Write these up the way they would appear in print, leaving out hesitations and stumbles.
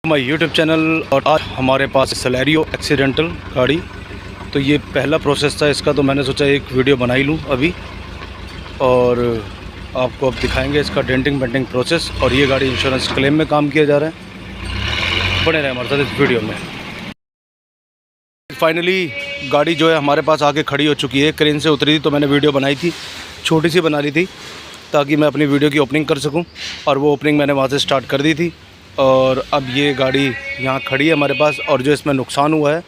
My YouTube channel. और आज हमारे पास सेलेरियो एक्सीडेंटल गाड़ी, तो ये पहला प्रोसेस था इसका, तो मैंने सोचा एक वीडियो बना ही लूँ अभी और आपको अब दिखाएंगे इसका डेंटिंग पेंटिंग प्रोसेस। और ये गाड़ी इंश्योरेंस क्लेम में काम किया जा रहा है, बने रहे हमारे साथ इस वीडियो में। फाइनली गाड़ी जो है हमारे पास आके खड़ी हो चुकी है। क्रेन से उतरी थी तो मैंने वीडियो बनाई थी, छोटी सी बना ली थी ताकि मैं अपनी वीडियो की ओपनिंग कर सकूं, और वो ओपनिंग मैंने वहाँ से स्टार्ट कर दी थी। और अब ये गाड़ी यहाँ खड़ी है हमारे पास, और जो इसमें नुकसान हुआ है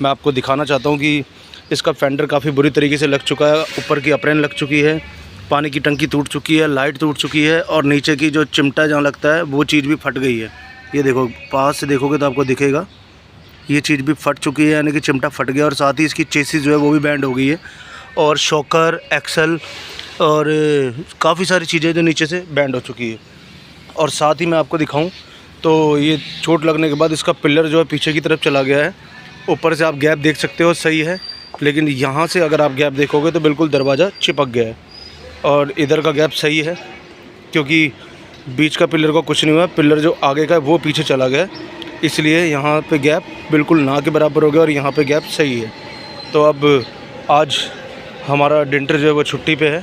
मैं आपको दिखाना चाहता हूँ कि इसका फेंडर काफ़ी बुरी तरीके से लग चुका है, ऊपर की अप्रेन लग चुकी है, पानी की टंकी टूट चुकी है, लाइट टूट चुकी है, और नीचे की जो चिमटा जहाँ लगता है वो चीज़ भी फट गई है। ये देखो, पास से देखोगे तो आपको दिखेगा ये चीज़ भी फट चुकी है, यानी कि चिमटा फट गया। और साथ ही इसकी चेसिस जो है वो भी बैंड हो गई है, और शॉकर, एक्सल और काफ़ी सारी चीज़ें जो नीचे से बैंड हो चुकी है। और साथ ही मैं आपको दिखाऊं तो ये चोट लगने के बाद इसका पिलर जो है पीछे की तरफ चला गया है। ऊपर से आप गैप देख सकते हो, सही है, लेकिन यहाँ से अगर आप गैप देखोगे तो बिल्कुल दरवाज़ा चिपक गया है। और इधर का गैप सही है क्योंकि बीच का पिलर को कुछ नहीं हुआ, पिलर जो आगे का है वो पीछे चला गया, इसलिए यहाँ पे गैप बिल्कुल ना के बराबर हो गया और यहाँ पे गैप सही है। तो अब आज हमारा डेंटर जो है वो छुट्टी पे है,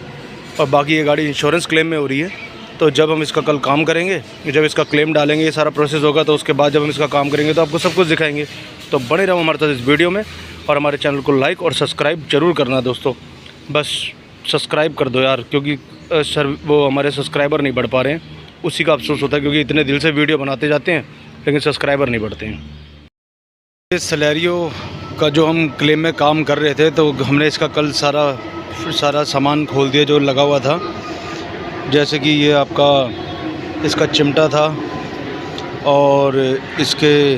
और बाकी ये गाड़ी इंश्योरेंस क्लेम में हो रही है। तो जब हम इसका कल काम करेंगे, जब इसका क्लेम डालेंगे, ये सारा प्रोसेस होगा, तो उसके बाद जब हम इसका काम करेंगे तो आपको सब कुछ दिखाएंगे। तो बने रहो हमारे साथ इस वीडियो में, और हमारे चैनल को लाइक और सब्सक्राइब ज़रूर करना दोस्तों। बस सब्सक्राइब कर दो यार, क्योंकि सर वो हमारे सब्सक्राइबर नहीं बढ़ पा रहे हैं, उसी का अफसोस होता है, क्योंकि इतने दिल से वीडियो बनाते जाते हैं लेकिन सब्सक्राइबर नहीं बढ़ते हैं। इस सेलेरियो का जो हम क्लेम में काम कर रहे थे, तो हमने इसका कल सारा सामान खोल दिया जो लगा हुआ था। जैसे कि ये आपका इसका चिमटा था, और इसके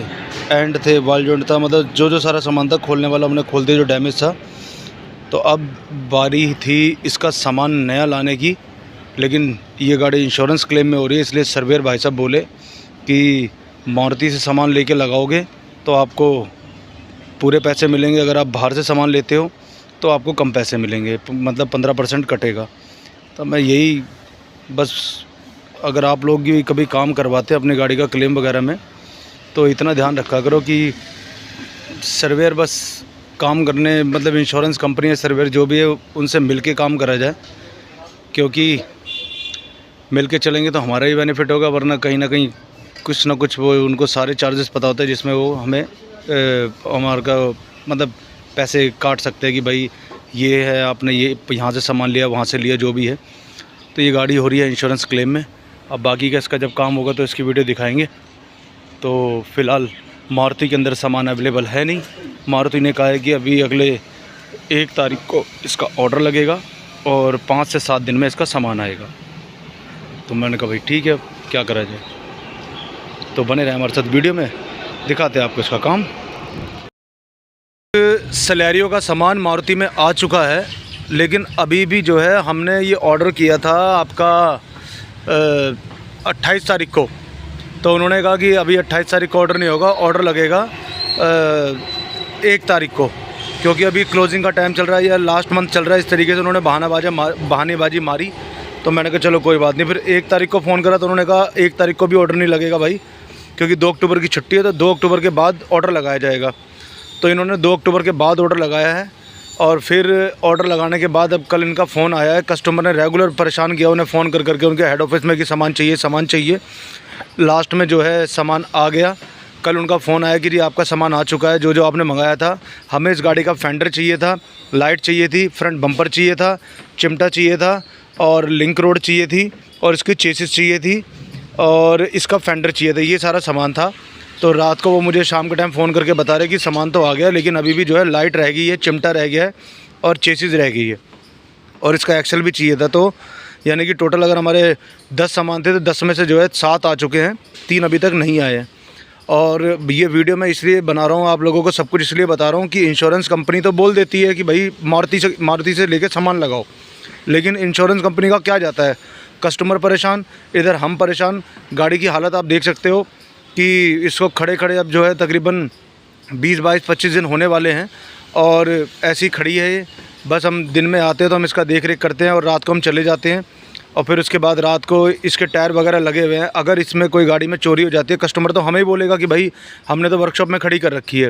एंड थे, बॉल जॉइंट था, मतलब जो सारा सामान था खोलने वाला हमने खोल दिया जो डैमेज था। तो अब बारी थी इसका सामान नया लाने की, लेकिन ये गाड़ी इंश्योरेंस क्लेम में हो रही है, इसलिए सर्वेयर भाई साहब बोले कि मारुति से सामान लेके लगाओगे तो आपको पूरे पैसे मिलेंगे, अगर आप बाहर से सामान लेते हो तो आपको कम पैसे मिलेंगे, मतलब 15% कटेगा। तो मैं यही बस, अगर आप लोग भी कभी काम करवाते हैं अपनी गाड़ी का क्लेम वगैरह में, तो इतना ध्यान रखा करो कि सर्वेयर बस काम करने, मतलब इंश्योरेंस कंपनी या सर्वेयर जो भी है उनसे मिल के काम करा जाए, क्योंकि मिल के चलेंगे तो हमारा ही बेनिफिट होगा, वरना कहीं ना कहीं कुछ ना कुछ वो उनको सारे चार्जेस पता होते हैं जिसमें वो हमें हमारे का मतलब पैसे काट सकते हैं कि भाई ये है, आपने ये यहाँ से सामान लिया, वहाँ से लिया, जो भी है। तो ये गाड़ी हो रही है इंश्योरेंस क्लेम में। अब बाकी का इसका जब काम होगा तो इसकी वीडियो दिखाएंगे। तो फ़िलहाल मारुति के अंदर सामान अवेलेबल है नहीं। मारुति ने कहा है कि अभी अगले 1 तारीख को इसका ऑर्डर लगेगा और 5 से 7 दिन में इसका सामान आएगा। तो मैंने कहा भाई ठीक है, क्या करा जाए। तो बने रहे हमारे साथ वीडियो में, दिखाते हैं आपको इसका काम। सेलेरियो का सामान मारुति में आ चुका है, लेकिन अभी भी जो है हमने ये ऑर्डर किया था आपका 28 तारीख को। तो उन्होंने कहा कि अभी 28 तारीख को ऑर्डर नहीं होगा, ऑर्डर लगेगा 1 तारीख को, क्योंकि अभी क्लोजिंग का टाइम चल रहा है या लास्ट मंथ चल रहा है। इस तरीके से उन्होंने बहानेबाजी मारी। तो मैंने कहा चलो कोई बात नहीं। फिर 1 तारीख को फ़ोन करा तो उन्होंने कहा 1 तारीख को भी ऑर्डर नहीं लगेगा भाई, क्योंकि 2 अक्टूबर की छुट्टी है, तो 2 अक्टूबर के बाद ऑर्डर लगाया जाएगा। तो इन्होंने 2 अक्टूबर के बाद ऑर्डर लगाया है, और फिर ऑर्डर लगाने के बाद अब कल इनका फ़ोन आया है। कस्टमर ने रेगुलर परेशान किया उन्हें फ़ोन कर करके उनके हेड ऑफिस में कि सामान चाहिए, सामान चाहिए। लास्ट में जो है सामान आ गया। कल उनका फ़ोन आया कि जी आपका सामान आ चुका है, जो आपने मंगाया था। हमें इस गाड़ी का फेंडर चाहिए था, लाइट चाहिए थी, फ्रंट बम्पर चाहिए था, चिमटा चाहिए था, और लिंक रोड चाहिए थी, और इसकी चेसिस चाहिए थी, और इसका फेंडर चाहिए था। ये सारा सामान था। तो रात को वो मुझे शाम के टाइम फ़ोन करके बता रहे कि सामान तो आ गया, लेकिन अभी भी जो है लाइट रह गई है, चिमटा रह गया है, और चेसिस रह गई है, और इसका एक्सल भी चाहिए था। तो यानी कि टोटल अगर हमारे 10 सामान थे तो 10 में से जो है 7 आ चुके हैं, 3 अभी तक नहीं आए हैं। और ये वीडियो मैं इसलिए बना रहा हूँ, आप लोगों को सब कुछ इसलिए बता रहा हूँ कि इंश्योरेंस कंपनी तो बोल देती है कि भाई मारुति से लेके सामान लगाओ, लेकिन इंश्योरेंस कंपनी का क्या जाता है, कस्टमर परेशान, इधर हम परेशान। गाड़ी की हालत आप देख सकते हो कि इसको खड़े खड़े अब जो है तकरीबन 20, 22, 25 दिन होने वाले हैं, और ऐसी खड़ी है ये। बस हम दिन में आते हैं तो हम इसका देख रेख करते हैं, और रात को हम चले जाते हैं। और फिर उसके बाद रात को इसके टायर वगैरह लगे हुए हैं। अगर इसमें कोई गाड़ी में चोरी हो जाती है, कस्टमर तो हमें ही बोलेगा कि भाई हमने तो वर्कशॉप में खड़ी कर रखी है।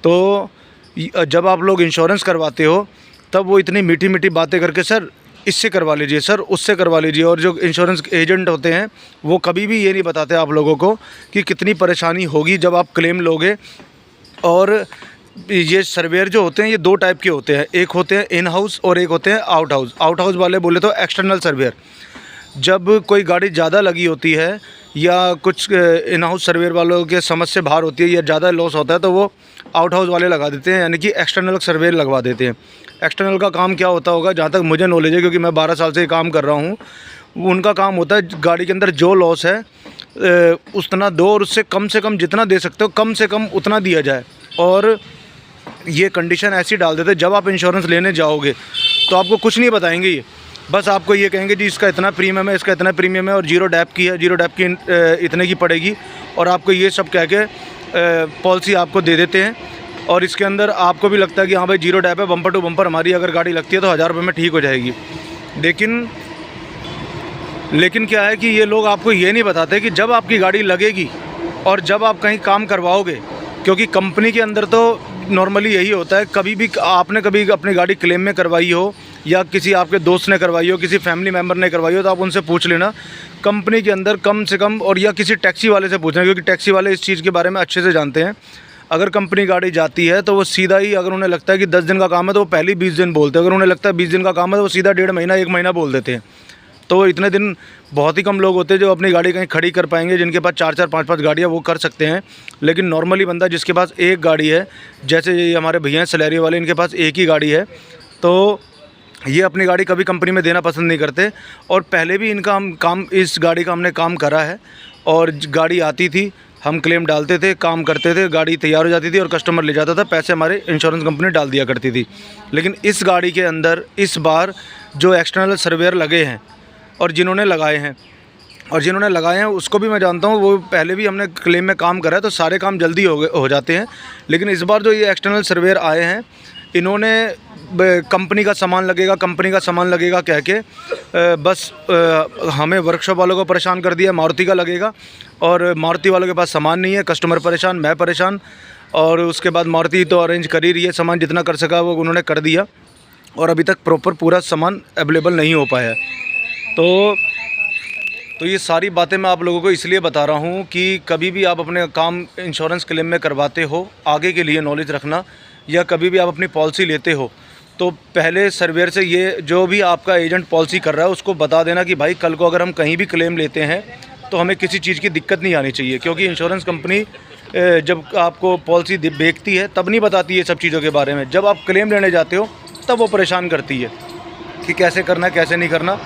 तो जब आप लोग इंश्योरेंस करवाते हो तब वो इतनी मीठी मीठी बातें करके सर इससे करवा लीजिए, सर उससे करवा लीजिए, और जो इंश्योरेंस एजेंट होते हैं वो कभी भी ये नहीं बताते आप लोगों को कि कितनी परेशानी होगी जब आप क्लेम लोगे। और ये सर्वेयर जो होते हैं ये 2 टाइप के होते हैं, एक होते हैं इन हाउस और एक होते हैं आउट हाउस। आउट हाउस वाले बोले तो एक्सटर्नल सर्वेयर। जब कोई गाड़ी ज़्यादा लगी होती है या कुछ इन हाउस सर्वेयर वालों के समझ से बाहर होती है या ज़्यादा लॉस होता है तो वो आउट हाउस वाले लगा देते हैं, यानी कि एक्सटर्नल सर्वेयर लगवा देते हैं। एक्सटर्नल का काम क्या होता होगा, जहाँ तक मुझे नॉलेज है, क्योंकि मैं 12 साल से काम कर रहा हूँ, उनका काम होता है गाड़ी के अंदर जो लॉस है उतना दो, और उससे कम से कम जितना दे सकते हो कम से कम उतना दिया जाए। और ये कंडीशन ऐसी डाल देते, जब आप इंश्योरेंस लेने जाओगे तो आपको कुछ नहीं बताएंगे, ये बस आपको ये कहेंगे जी इसका इतना प्रीमियम है, इसका इतना प्रीमियम है, और जीरो डैप की है, जीरो डैप की इतने की पड़ेगी, और आपको ये सब कह के पॉलिसी आपको दे देते हैं। और इसके अंदर आपको भी लगता है कि हाँ भाई जीरो डैप है, बम्पर टू बम्पर हमारी अगर गाड़ी लगती है तो 1000 रुपये में ठीक हो जाएगी। लेकिन क्या है कि ये लोग आपको ये नहीं बताते कि जब आपकी गाड़ी लगेगी और जब आप कहीं काम करवाओगे, क्योंकि कंपनी के अंदर तो नॉर्मली यही होता है, कभी भी आपने कभी अपनी गाड़ी क्लेम में करवाई हो या किसी आपके दोस्त ने करवाई हो, किसी फैमिली मेम्बर ने करवाई हो, तो आप उनसे पूछ लेना कंपनी के अंदर कम से कम, और या किसी टैक्सी वाले से पूछना, क्योंकि टैक्सी वाले इस चीज़ के बारे में अच्छे से जानते हैं। अगर कंपनी गाड़ी जाती है तो वो सीधा ही, अगर उन्हें लगता है कि 10 दिन का काम है तो वो पहले ही 20 दिन बोलते हैं, अगर उन्हें लगता है 20 दिन का काम है तो वो सीधा 1.5 महीना 1 महीना बोल देते हैं। तो इतने दिन बहुत ही कम लोग होते हैं जो अपनी गाड़ी कहीं खड़ी कर पाएंगे, जिनके पास 4-4 5-5 गाड़ियाँ वो कर सकते हैं। लेकिन नॉर्मली बंदा जिसके पास एक गाड़ी है, जैसे ये हमारे भैया हैं सैलरी वाले, इनके पास एक ही गाड़ी है, तो ये अपनी गाड़ी कभी कंपनी में देना पसंद नहीं करते। और पहले भी इनका हम काम, इस गाड़ी का हमने काम करा है, और गाड़ी आती थी, हम क्लेम डालते थे, काम करते थे, गाड़ी तैयार हो जाती थी और कस्टमर ले जाता था, पैसे हमारे इंश्योरेंस कंपनी डाल दिया करती थी। लेकिन इस गाड़ी के अंदर इस बार जो एक्सटर्नल सर्वेयर लगे हैं और जिन्होंने लगाए हैं उसको भी मैं जानता हूँ, वो पहले भी हमने क्लेम में काम करा है, तो सारे काम जल्दी हो जाते हैं। लेकिन इस बार जो ये एक्सटर्नल सर्वेयर आए हैं, इन्होंने कंपनी का सामान लगेगा कह के बस हमें वर्कशॉप वालों को परेशान कर दिया। मारुति का लगेगा और मारुति वालों के पास सामान नहीं है, कस्टमर परेशान, मैं परेशान। और उसके बाद मारुति तो अरेंज कर ही रही है, सामान जितना कर सका वो उन्होंने कर दिया, और अभी तक प्रॉपर पूरा सामान अवेलेबल नहीं हो पाया है। तो ये सारी बातें मैं आप लोगों को इसलिए बता रहा हूँ कि कभी भी आप अपने काम इंश्योरेंस क्लेम में करवाते हो, आगे के लिए नॉलेज रखना, या कभी भी आप अपनी पॉलिसी लेते हो तो पहले सर्वेयर से ये जो भी आपका एजेंट पॉलिसी कर रहा है उसको बता देना कि भाई कल को अगर हम कहीं भी क्लेम लेते हैं तो हमें किसी चीज़ की दिक्कत नहीं आनी चाहिए। क्योंकि इंश्योरेंस कंपनी जब आपको पॉलिसी बेचती है तब नहीं बताती है सब चीज़ों के बारे में, जब आप क्लेम लेने जाते हो तब वो परेशान करती है कि कैसे करना है कैसे नहीं करना।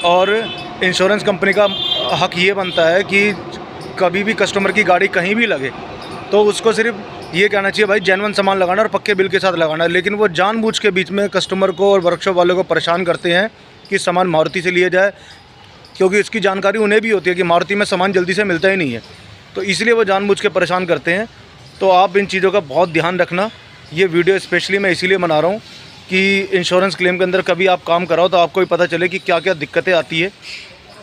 और इंश्योरेंस कंपनी का हक ये बनता है कि कभी भी कस्टमर की गाड़ी कहीं भी लगे तो उसको सिर्फ ये कहना चाहिए भाई जेन्युइन सामान लगाना और पक्के बिल के साथ लगाना। लेकिन वो जानबूझ के बीच में कस्टमर को और वर्कशॉप वालों को परेशान करते हैं कि सामान मारुति से लिया जाए, क्योंकि इसकी जानकारी उन्हें भी होती है कि मारुति में सामान जल्दी से मिलता ही नहीं है, तो इसलिए वो जानबूझ के परेशान करते हैं। तो आप इन चीज़ों का बहुत ध्यान रखना। ये वीडियो स्पेशली मैं इसीलिए बना रहा हूँ कि इंश्योरेंस क्लेम के अंदर कभी आप काम कराओ तो आपको भी पता चले कि क्या क्या दिक्कतें आती है।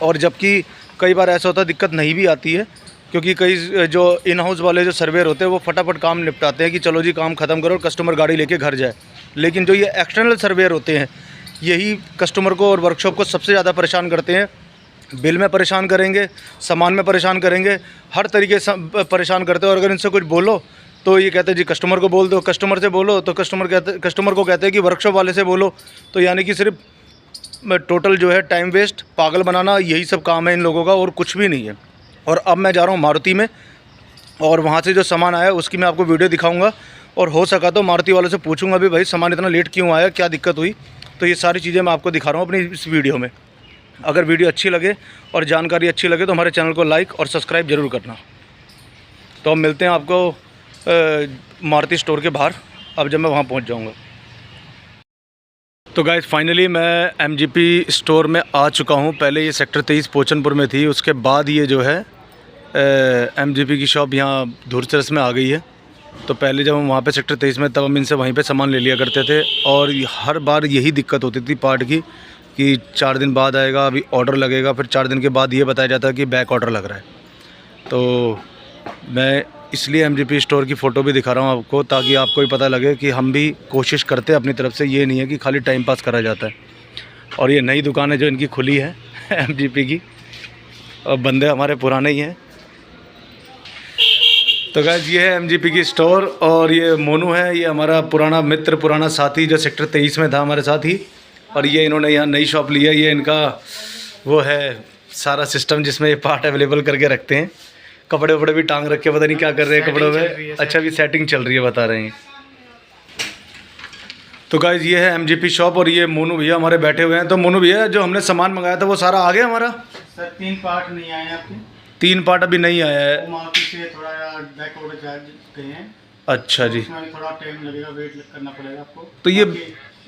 और जबकि कई बार ऐसा होता है दिक्कत नहीं भी आती है, क्योंकि कई जो इन हाउस वाले जो सर्वेयर होते हैं वो फटाफट काम निपटाते हैं कि चलो जी काम ख़त्म करो और कस्टमर गाड़ी लेके घर जाए। लेकिन जो ये एक्सटर्नल सर्वेयर होते हैं यही कस्टमर को और वर्कशॉप को सबसे ज़्यादा परेशान करते हैं। बिल में परेशान करेंगे, सामान में परेशान करेंगे, हर तरीके से परेशान करते हैं। और अगर इनसे कुछ बोलो तो ये कहते हैं जी कस्टमर को बोल दो, कस्टमर से बोलो तो कस्टमर को कहते हैं कि वर्कशॉप वाले से बोलो। तो यानी कि सिर्फ टोटल जो है टाइम वेस्ट, पागल बनाना, यही सब काम है इन लोगों का और कुछ भी नहीं है। और अब मैं जा रहा हूँ मारुति में और वहाँ से जो सामान आया उसकी मैं आपको वीडियो दिखाऊंगा, और हो सका तो मारुति वालों से पूछूंगा भी भाई सामान इतना लेट क्यों आया, क्या दिक्कत हुई। तो ये सारी चीज़ें मैं आपको दिखा रहा हूँ अपनी इस वीडियो में। अगर वीडियो अच्छी लगे और जानकारी अच्छी लगे तो हमारे चैनल को लाइक और सब्सक्राइब ज़रूर करना। तो अब मिलते हैं आपको मारुति स्टोर के बाहर, अब जब मैं वहाँ पहुँच जाऊँगा। तो गाइस फाइनली मैं MGP स्टोर में आ चुका हूँ। पहले ये सेक्टर 23 पोचनपुर में थी, उसके बाद ये जो है MGP की शॉप यहाँ धूरचरस में आ गई है। तो पहले जब हम वहाँ पे सेक्टर 23 में तब हम इनसे वहीं पे सामान ले लिया करते थे, और हर बार यही दिक्कत होती थी पार्ट की कि 4 दिन बाद आएगा, अभी ऑर्डर लगेगा, फिर 4 दिन के बाद ये बताया जाता है कि बैक ऑर्डर लग रहा है। तो मैं इसलिए MGP स्टोर की फ़ोटो भी दिखा रहा हूँ आपको, ताकि आपको भी पता लगे कि हम भी कोशिश करते हैं अपनी तरफ से, ये नहीं है कि खाली टाइम पास करा जाता है। और ये नई दुकान है जो इनकी खुली है MGP की, और बंदे हमारे पुराने ही हैं। तो गाइस ये है MGP की स्टोर, और ये मोनू है, ये हमारा पुराना मित्र, पुराना साथी जो सेक्टर 23 में था हमारे साथ ही। और ये इन्होंने यहाँ नई शॉप ली है, ये इनका वो है सारा सिस्टम जिसमें ये पार्ट अवेलेबल करके रखते हैं। कपड़े वपड़े भी टांग रखे, पता नहीं क्या कर रहे हैं कपड़ों में। अच्छा, भी सेटिंग चल रही है बता रहे हैं। तो गाइस ये है MGP शॉप, और ये मोनू भैया हमारे बैठे हुए हैं। तो मोनू भैया, जो हमने सामान मंगाया था वो सारा आ गया हमारा? सर 3 पार्ट नहीं आए आपके। 3 पार्ट अभी नहीं आया है। से थोड़ा बैक ऑर्डर चार्ज गए हैं। अच्छा जी, उसमें थोड़ा टाइम लगेगा, वेट करना पड़ेगा आपको।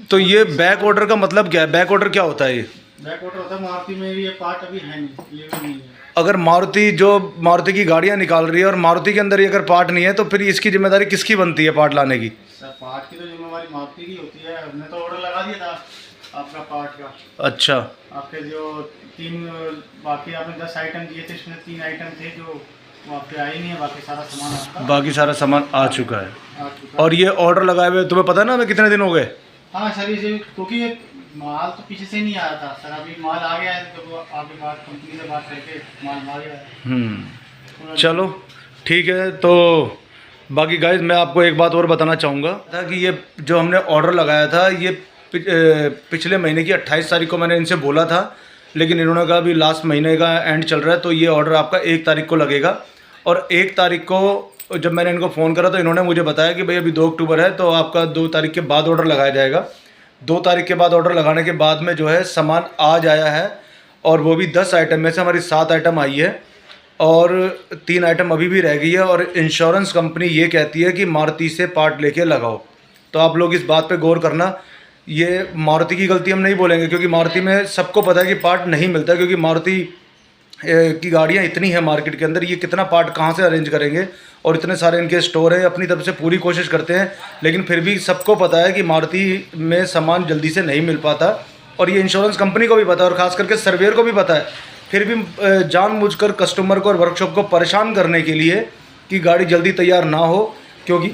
तो ये बैक ऑर्डर का मतलब क्या है? बैक ऑर्डर क्या होता है? ये बैक ऑर्डर होता है मारुति में ये पार्ट अभी है नहीं, डिलीवर नहीं है। अगर मारुति की गाड़ियाँ निकाल रही है और मारुति के अंदर ये अगर पार्ट नहीं है, तो फिर इसकी जिम्मेदारी किसकी बनती है पार्ट लाने की? सर पार्ट की तो जिम्मेदारी मारुति की होती है। हमने तो ऑर्डर लगा दिया था आपका पार्ट का। अच्छा, आपके जो 3 बाकी आपने 10 आइटम दिए थे, इसमें 3 आइटम थे जो आपके आए नहीं है। बाकी सारा सामान आपका, बाकी सारा सामान आ चुका है। आ चुका। और ये ऑर्डर लगाए हुए तुम्हें पता है ना हमें कितने दिन हो गए? हाँ सर, इसे क्योंकि ये माल तो पीछे से नहीं आ रहा था सर, अभी माल आ गया है, तो आपके पास कंपनी से बात करके माल आ गया है। चलो ठीक है। तो बाकी गाइज मैं आपको एक बात और बताना चाहूँगा था कि ये जो हमने ऑर्डर लगाया था, ये पिछले महीने की 28 तारीख को मैंने इनसे बोला था, लेकिन इन्होंने कहा अभी लास्ट महीने का एंड चल रहा है, तो ये ऑर्डर आपका 1 तारीख को लगेगा। और 1 तारीख को जब मैंने इनको फ़ोन करा तो इन्होंने मुझे बताया कि भाई अभी 2 अक्टूबर है, तो आपका 2 तारीख के बाद ऑर्डर लगाया जाएगा। 2 तारीख के बाद ऑर्डर लगाने के बाद में जो है सामान आज आया है, और वो भी 10 आइटम में से हमारी 7 आइटम आई है, और 3 आइटम अभी भी रह गई है। और इंश्योरेंस कंपनी ये कहती है कि मारुति से पार्ट लेके लगाओ। तो आप लोग इस बात पे गौर करना, ये मारुति की गलती हम नहीं बोलेंगे, क्योंकि मारुति में सबको पता है कि पार्ट नहीं मिलता, क्योंकि मारुति की गाड़ियाँ इतनी है मार्केट के अंदर, ये कितना पार्ट कहाँ से अरेंज करेंगे, और इतने सारे इनके स्टोर हैं, अपनी तरफ से पूरी कोशिश करते हैं, लेकिन फिर भी सबको पता है कि मारुति में सामान जल्दी से नहीं मिल पाता। और ये इंश्योरेंस कंपनी को भी पता है, और ख़ास करके सर्वेयर को भी पता है, फिर भी जानबूझकर कस्टमर को और वर्कशॉप को परेशान करने के लिए कि गाड़ी जल्दी तैयार ना हो। क्योंकि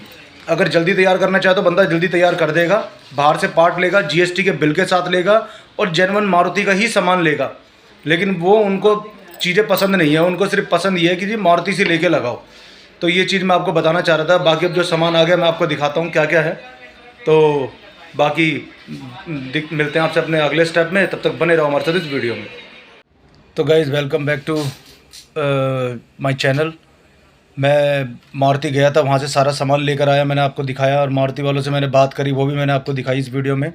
अगर जल्दी तैयार करना चाहे तो बंदा जल्दी तैयार कर देगा, बाहर से पार्ट लेगा, GST के बिल के साथ लेगा, और जेन्युइन मारुति का ही सामान लेगा। लेकिन वो उनको चीज़ें पसंद नहीं है, उनको सिर्फ पसंद ये है कि जी मारुति से लेके लगाओ। तो ये चीज़ मैं आपको बताना चाह रहा था। बाकी अब जो सामान आ गया मैं आपको दिखाता हूँ क्या क्या है। तो बाकी मिलते हैं आपसे अपने अगले स्टेप में, तब तक बने रहो हमारे साथ इस वीडियो में। तो guys welcome back to my channel. मैं मारुति गया था, वहाँ से सारा सामान लेकर आया, मैंने आपको दिखाया, और मारुति वालों से मैंने बात करी, वो भी मैंने आपको दिखाई इस वीडियो में।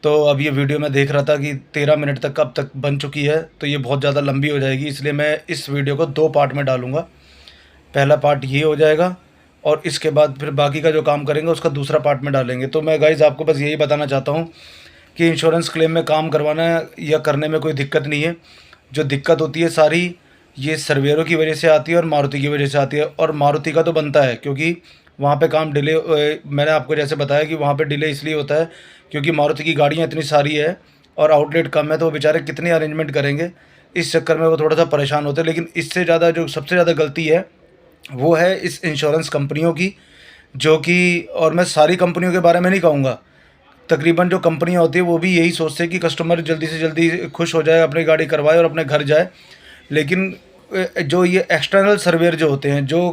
तो अब ये वीडियो मैं देख रहा था कि 13 मिनट तक अब तक बन चुकी है, तो ये बहुत ज़्यादा लंबी हो जाएगी, इसलिए मैं इस वीडियो को 2 पार्ट में डालूँगा। पहला पार्ट ये हो जाएगा, और इसके बाद फिर बाकी का जो काम करेंगे उसका दूसरा पार्ट में डालेंगे। तो मैं गाइज़ आपको बस यही बताना चाहता हूँ कि इंश्योरेंस क्लेम में काम करवाना या करने में कोई दिक्कत नहीं है। जो दिक्कत होती है सारी ये सर्वेयरों की वजह से आती है और मारुति की वजह से आती है। और मारुति का तो बनता है, क्योंकि वहाँ पे काम डिले, मैंने आपको जैसे बताया कि वहाँ पे डिले इसलिए होता है क्योंकि मारुति की गाड़ियाँ इतनी सारी है और आउटलेट कम है, तो वो बेचारे कितने अरेंजमेंट करेंगे, इस चक्कर में वो थोड़ा सा परेशान होते हैं। लेकिन इससे ज़्यादा जो सबसे ज़्यादा गलती है वो है इस इंश्योरेंस कंपनियों की, जो कि, और मैं सारी कंपनियों के बारे में नहीं कहूँगा, तकरीबन जो कंपनियां होती है वो भी यही सोचते हैं कि कस्टमर जल्दी से जल्दी खुश हो जाए, अपनी गाड़ी करवाए और अपने घर जाए। लेकिन जो ये एक्सटर्नल सर्वेयर जो होते हैं, जो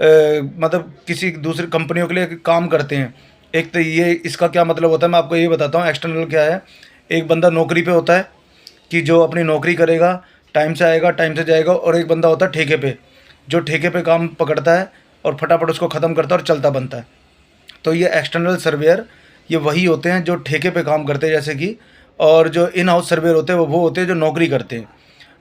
मतलब किसी दूसरी कंपनियों के लिए काम करते हैं, एक तो ये इसका क्या मतलब होता है मैं आपको ये बताता हूँ। एक्सटर्नल क्या है, एक बंदा नौकरी पे होता है कि जो अपनी नौकरी करेगा, टाइम से आएगा, टाइम से जाएगा, और एक बंदा होता है ठेके पे, जो ठेके पे काम पकड़ता है और फटाफट उसको ख़त्म करता है और चलता बनता है। तो ये एक्सटर्नल सर्वेयर ये वही होते हैं जो ठेके पे काम करते हैं जैसे कि, और जो इन हाउस सर्वेयर होते हैं वो होते हैं जो नौकरी करते हैं।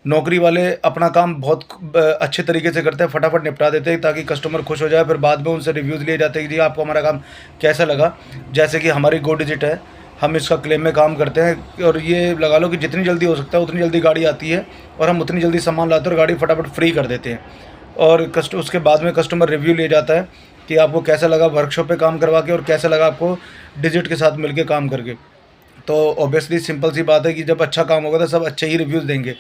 नौकरी वाले अपना काम बहुत अच्छे तरीके से करते हैं, फटाफट निपटा देते हैं ताकि कस्टमर खुश हो जाए। फिर बाद में उनसे रिव्यूज़ लिए जाते हैं कि जी आपको हमारा काम कैसा लगा। जैसे कि हमारी गो डिजिट है, हम इसका क्लेम में काम करते हैं, और ये लगा लो कि जितनी जल्दी हो सकता है उतनी जल्दी गाड़ी आती है और हम उतनी जल्दी सामान लाते हैं और गाड़ी फटाफट फ्री कर देते हैं। और उसके बाद में कस्टमर रिव्यू ले जाता है कि आपको कैसा लगा वर्कशॉप पे काम करवा के, और कैसा लगा आपको डिजिट के साथ मिलके काम करके। तो ऑब्वियसली सिंपल सी बात है कि जब अच्छा काम होगा तो सब अच्छे ही रिव्यूज़ देंगे।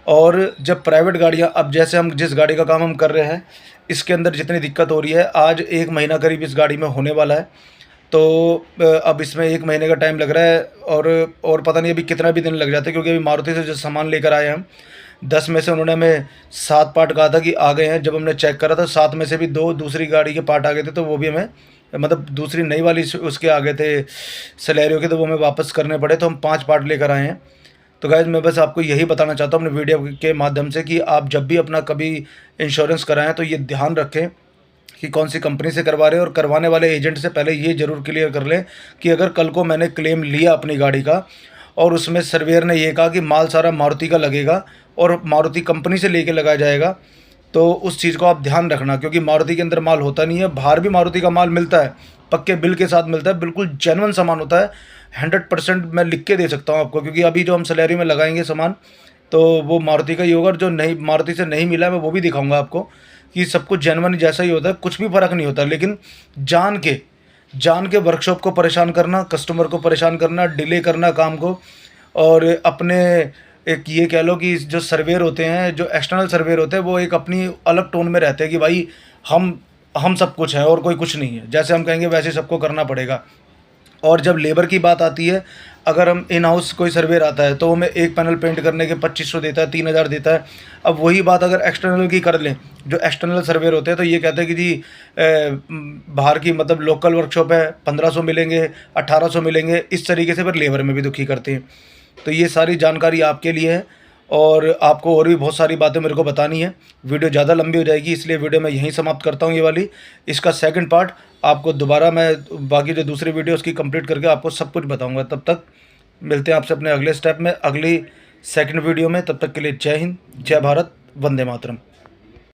और जब प्राइवेट गाड़ियाँ, अब जैसे हम जिस गाड़ी का काम हम कर रहे हैं, इसके अंदर जितनी दिक्कत हो रही है, आज 1 महीना करीब इस गाड़ी में होने वाला है। तो अब इसमें 1 महीने का टाइम लग रहा है, और पता नहीं अभी कितना भी दिन लग जाता है, क्योंकि अभी मारुति से जो सामान लेकर आए हम, 10 में से उन्होंने हमें 7 पार्ट कहा था कि आ गए हैं। जब हमने चेक करा था 7 में से भी 2 दूसरी गाड़ी के पार्ट आ गए थे, तो वो भी हमें, मतलब दूसरी नई वाली उसके आ गए थे सेलेरियो के, तो वो हमें वापस करने पड़े। तो हम 5 पार्ट लेकर आए हैं। तो गाइज़ मैं बस आपको यही बताना चाहता हूँ अपने वीडियो के माध्यम से कि आप जब भी अपना कभी इंश्योरेंस कराएं तो ये ध्यान रखें कि कौन सी कंपनी से करवा रहे हैं, और करवाने वाले एजेंट से पहले ये ज़रूर क्लियर कर लें कि अगर कल को मैंने क्लेम लिया अपनी गाड़ी का और उसमें सर्वेयर ने ये कहा कि माल सारा मारुति का लगेगा और मारुति कंपनी से लेके लगाया जाएगा, तो उस चीज़ को आप ध्यान रखना, क्योंकि मारुति के अंदर माल होता नहीं है। बाहर भी मारुति का माल मिलता है, पक्के बिल के साथ मिलता है, बिल्कुल जेन्युइन सामान होता है, 100% मैं लिख के दे सकता हूँ आपको, क्योंकि अभी जो हम सैलरी में लगाएंगे सामान तो वो मारुति का ही होगा। और जो नहीं मारुति से नहीं मिला मैं वो भी दिखाऊंगा आपको कि सब कुछ जेन्युइन जैसा ही होता है, कुछ भी फ़र्क नहीं होता। लेकिन जान के वर्कशॉप को परेशान करना, कस्टमर को परेशान करना, डिले करना काम को, और अपने एक ये कह लो कि जो सर्वेयर होते हैं, जो एक्सटर्नल सर्वेयर होते हैं, वो एक अपनी अलग टोन में रहते हैं कि भाई हम सब कुछ है और कोई कुछ नहीं है, जैसे हम कहेंगे वैसे सबको करना पड़ेगा। और जब लेबर की बात आती है, अगर हम इन हाउस कोई सर्वेयर आता है तो हमें एक पैनल पेंट करने के 2500 देता है, 3000 देता है। अब वही बात अगर एक्सटर्नल की कर लें, जो एक्सटर्नल सर्वेयर होते हैं, तो ये कहते हैं कि जी बाहर की मतलब लोकल वर्कशॉप है, 1500 मिलेंगे, 1800 मिलेंगे, इस तरीके से फिर लेबर में भी दुखी करते हैं। तो ये सारी जानकारी आपके लिए है, और आपको और भी बहुत सारी बातें मेरे को बतानी है। वीडियो ज़्यादा लंबी हो जाएगी, इसलिए वीडियो मैं यहीं समाप्त करता हूँ ये वाली। इसका सेकंड पार्ट आपको दोबारा मैं बाकी जो दूसरी वीडियो उसकी कंप्लीट करके आपको सब कुछ बताऊँगा। तब तक मिलते हैं आपसे अपने अगले स्टेप में, अगली सेकंड वीडियो में। तब तक के लिए जय हिंद, जय भारत, वंदे मातरम।